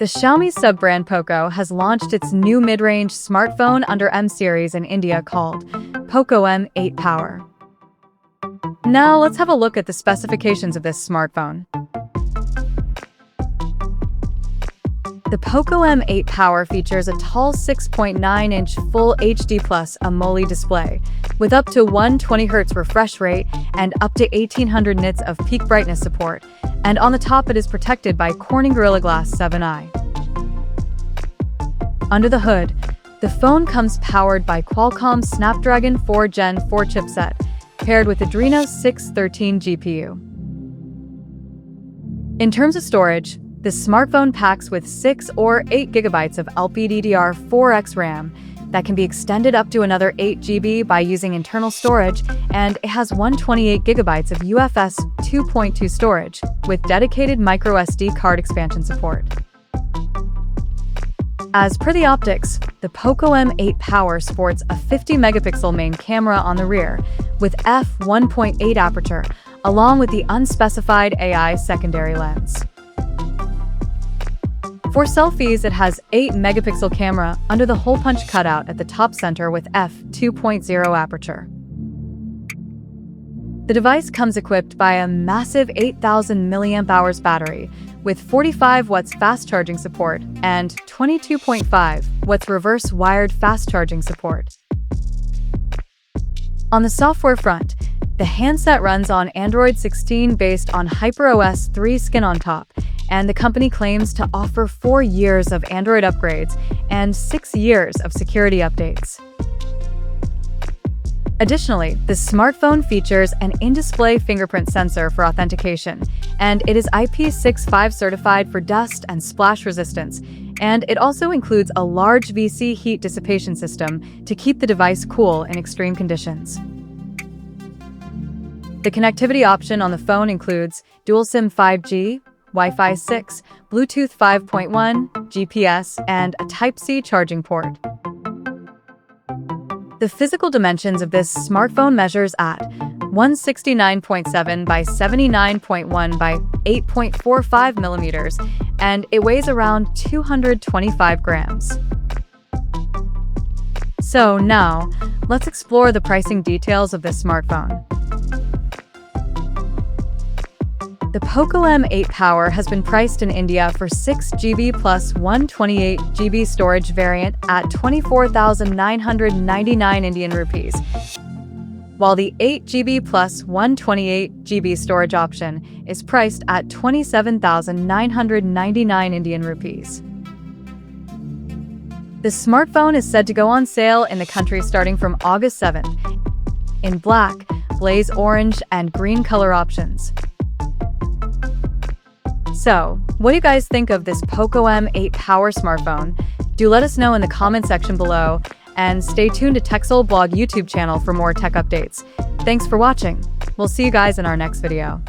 The Xiaomi sub-brand Poco has launched its new mid-range smartphone under M series in India called Poco M8 Power. Now let's have a look at the specifications of this smartphone. The Poco M8 Power features a tall 6.9-inch Full HD Plus AMOLED display with up to 120Hz refresh rate and up to 1800 nits of peak brightness support, and on the top it is protected by Corning Gorilla Glass 7i. Under the hood, the phone comes powered by Qualcomm's Snapdragon 4 Gen 4 chipset, paired with Adreno 613 GPU. In terms of storage, the smartphone packs with 6 or 8 GB of LPDDR4X RAM that can be extended up to another 8 GB by using internal storage, and it has 128 GB of UFS 2.2 storage with dedicated microSD card expansion support. As per the optics, the Poco M8 Power sports a 50-megapixel main camera on the rear with f1.8 aperture, along with the unspecified AI secondary lens. For selfies, it has 8-megapixel camera under the hole punch cutout at the top center with f2.0 aperture. The device comes equipped by a massive 8,000 mAh battery with 45 watts fast charging support and 22.5 watts reverse wired fast charging support. On the software front, the handset runs on Android 16 based on HyperOS 3 Skin on top, and the company claims to offer 4 years of Android upgrades and 6 years of security updates. Additionally, the smartphone features an in-display fingerprint sensor for authentication, and it is IP65 certified for dust and splash resistance, and it also includes a large VC heat dissipation system to keep the device cool in extreme conditions. The connectivity option on the phone includes dual SIM 5G, Wi-Fi 6, Bluetooth 5.1, GPS, and a Type-C charging port. The physical dimensions of this smartphone measures at 169.7 by 79.1 by 8.45 millimeters, and it weighs around 225 grams. So now, let's explore the pricing details of this smartphone. The Poco M8 Power has been priced in India for 6GB plus 128GB storage variant at 24,999 Indian rupees, while the 8GB plus 128GB storage option is priced at 27,999 Indian rupees. The smartphone is said to go on sale in the country starting from August 7th in black, blaze orange, and green color options. So, what do you guys think of this Poco M8 Power smartphone? Do let us know in the comment section below, and stay tuned to TechSole Blog YouTube channel for more tech updates. Thanks for watching. We'll see you guys in our next video.